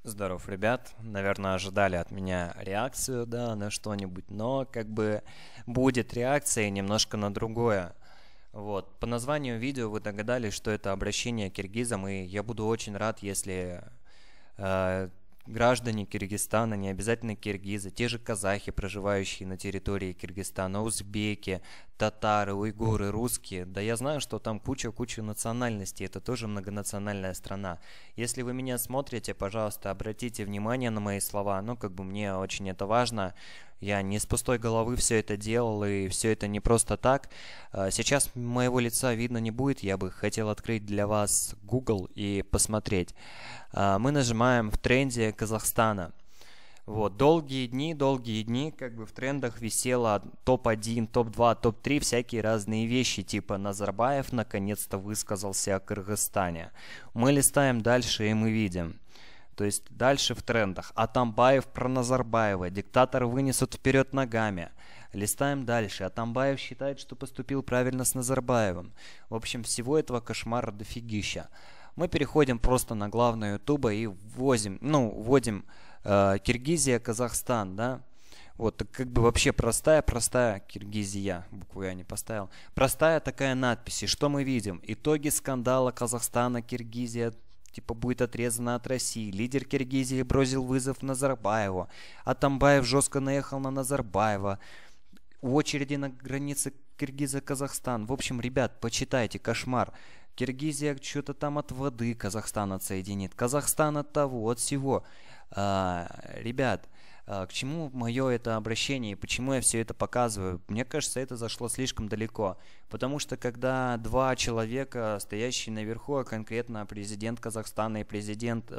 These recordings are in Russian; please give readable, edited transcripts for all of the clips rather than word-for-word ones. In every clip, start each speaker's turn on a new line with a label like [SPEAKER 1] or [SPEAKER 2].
[SPEAKER 1] Здоров, ребят. Наверное, ожидали от меня реакцию, да, на что-нибудь, но как бы будет реакция немножко на другое. Вот. По названию видео вы догадались, что это обращение к киргизам, и я буду очень рад, если э, граждане Киргизстана, не обязательно киргизы, те же казахи, проживающие на территории Киргизстана, узбеки, татары, уйгуры, русские. Да я знаю, что там куча национальностей, это тоже многонациональная страна. Если вы меня смотрите, пожалуйста, обратите внимание на мои слова, ну как бы мне очень это важно. Я не с пустой головы все это делал, и все это не просто так. Сейчас моего лица видно не будет, я бы хотел открыть для вас Google и посмотреть. Мы нажимаем в тренде Казахстана. Вот, долгие дни, как бы в трендах висело топ-1, топ-2, топ-3, всякие разные вещи, типа Назарбаев наконец-то высказался о Кыргызстане. Мы листаем дальше и мы видим. То есть дальше в трендах. Атамбаев про Назарбаева. Диктатор вынесут вперед ногами. Листаем дальше. Атамбаев считает, что поступил правильно с Назарбаевым. В общем, всего этого кошмара дофигища. Мы переходим просто на главную ютуба и вводим Киргизия, Казахстан, да. Вот, так как бы вообще простая Киргизия, букву я не поставил. Простая такая надпись. И что мы видим? Итоги скандала Казахстана, Киргизия типа будет отрезана от России. Лидер Киргизии бросил вызов Назарбаеву. Атамбаев жестко наехал на Назарбаева. В очереди на границе Киргизия-Казахстан. В общем, ребят, почитайте, кошмар. Киргизия что-то там от воды Казахстан отсоединит. Казахстан от того, от всего. Ребят, к чему мое это обращение и почему я все это показываю? Мне кажется, это зашло слишком далеко. Потому что когда два человека, стоящие наверху, а конкретно президент Казахстана и президент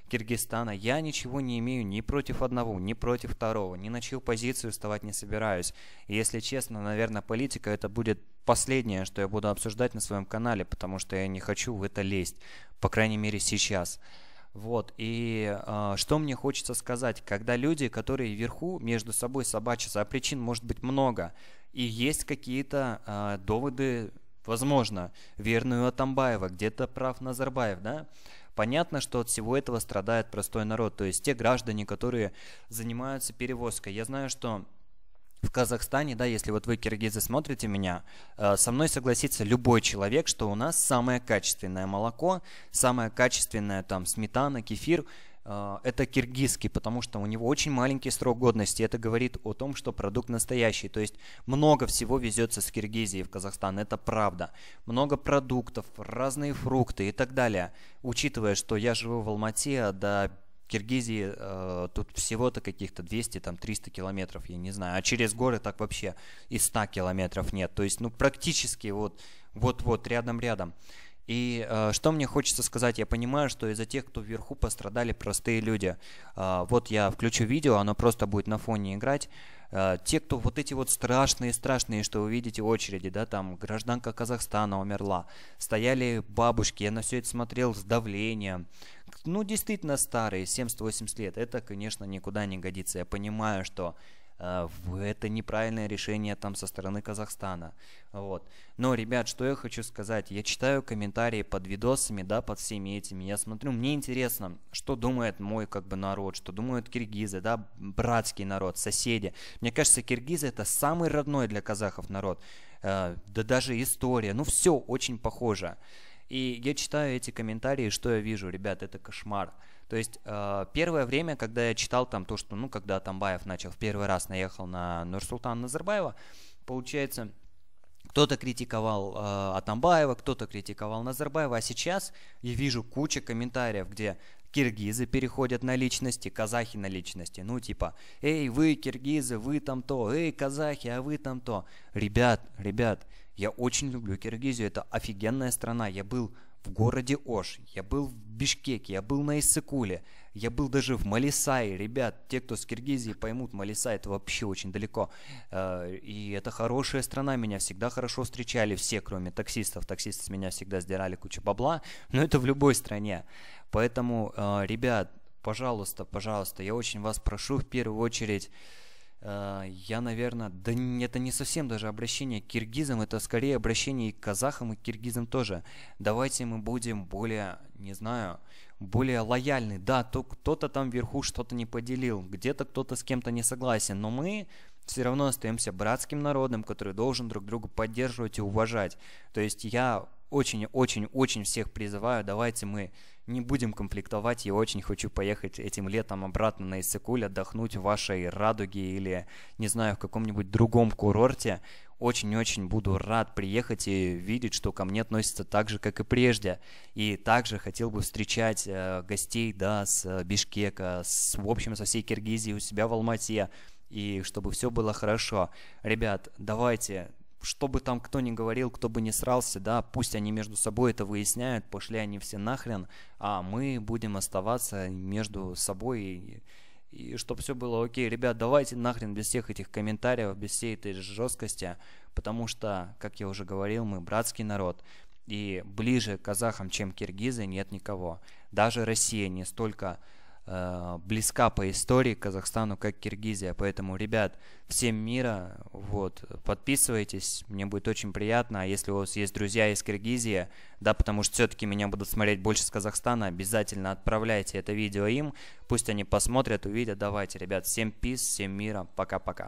[SPEAKER 1] Киргизстана, я ничего не имею ни против одного, ни против второго, ни на чью позицию вставать не собираюсь. И если честно, наверное, политика это будет последнее, что я буду обсуждать на своем канале, потому что я не хочу в это лезть, по крайней мере сейчас. Вот, и что мне хочется сказать, когда люди, которые вверху, между собой собачатся, а причин может быть много, и есть какие-то доводы, возможно, верные у Атамбаева, где-то прав Назарбаев, да, понятно, что от всего этого страдает простой народ, то есть те граждане, которые занимаются перевозкой. Я знаю, что в Казахстане, да, если вот вы, киргизы, смотрите меня, со мной согласится любой человек, что у нас самое качественное молоко, самое качественное там сметана, кефир, это киргизский, потому что у него очень маленький срок годности. Это говорит о том, что продукт настоящий. То есть много всего везется с Киргизии в Казахстан, это правда. Много продуктов, разные фрукты и так далее. Учитывая, что я живу в Алмате, а до Киргизии тут всего-то каких-то 200, там 300 километров, я не знаю. А через горы так вообще и 100 километров нет. То есть, ну, практически вот рядом-рядом. И что мне хочется сказать, я понимаю, что из-за тех, кто вверху, пострадали простые люди. Вот я включу видео, оно просто будет на фоне играть. Те, кто вот эти вот страшные, что вы видите в очереди, да, там гражданка Казахстана умерла, стояли бабушки, я на все это смотрел с давлением. Ну, действительно старые, 70-80 лет, это, конечно, никуда не годится. Я понимаю, что это неправильное решение там со стороны Казахстана. Вот. Но, ребят, что я хочу сказать. Я читаю комментарии под видосами, да, под всеми этими. Я смотрю, мне интересно, что думает мой как бы народ, что думают киргизы, да, братский народ, соседи. Мне кажется, киргизы это самый родной для казахов народ. Да даже история, ну все очень похоже. И я читаю эти комментарии, что я вижу, ребят, это кошмар. То есть первое время, когда я читал там то, что, ну, когда Атамбаев начал в первый раз наехал на Нурсултана Назарбаева, получается, кто-то критиковал Атамбаева, кто-то критиковал Назарбаева, а сейчас я вижу кучу комментариев, где киргизы переходят на личности, казахи на личности. Ну, типа, эй, вы киргизы, вы там то, эй, казахи, а вы там то. Ребят, я очень люблю Киргизию, это офигенная страна. Я был в городе Ош, я был в Бишкеке, я был на Иссыкуле, я был даже в Малисае. Ребят, те, кто с Киргизии поймут, Малисай это вообще очень далеко. И это хорошая страна, меня всегда хорошо встречали все, кроме таксистов. Таксисты с меня всегда сдирали кучу бабла, но это в любой стране. Поэтому, ребят, пожалуйста, я очень вас прошу в первую очередь, Я, наверное, это не совсем даже обращение к киргизам, это скорее обращение и к казахам, и к киргизам тоже. Давайте мы будем более, не знаю, более лояльны. Да, кто-то там вверху что-то не поделил, где-то кто-то с кем-то не согласен, но мы все равно остаемся братским народом, который должен друг друга поддерживать и уважать. То есть я очень-очень-очень всех призываю, давайте мы не будем конфликтовать. Я очень хочу поехать этим летом обратно на Иссык-Куль, отдохнуть в вашей Радуге или, не знаю, в каком-нибудь другом курорте. Очень-очень буду рад приехать и видеть, что ко мне относятся так же, как и прежде. И также хотел бы встречать гостей, да, с Бишкека, в общем, со всей Киргизии у себя в Алмате. И чтобы все было хорошо. Ребят, давайте, что бы там кто ни говорил, кто бы ни срался, да, пусть они между собой это выясняют, пошли они все нахрен, а мы будем оставаться между собой и чтобы все было окей. Ребят, давайте нахрен без всех этих комментариев, без всей этой жесткости, потому что, как я уже говорил, мы братский народ. И ближе к казахам, чем киргизы, нет никого. Даже Россия не столько близка по истории к Казахстану, как Киргизия. Поэтому, ребят, всем мира, вот, подписывайтесь, мне будет очень приятно. А если у вас есть друзья из Киргизии, да, потому что все-таки меня будут смотреть больше с Казахстана, обязательно отправляйте это видео им, пусть они посмотрят, увидят. Давайте, ребят, всем peace, всем мира, пока-пока.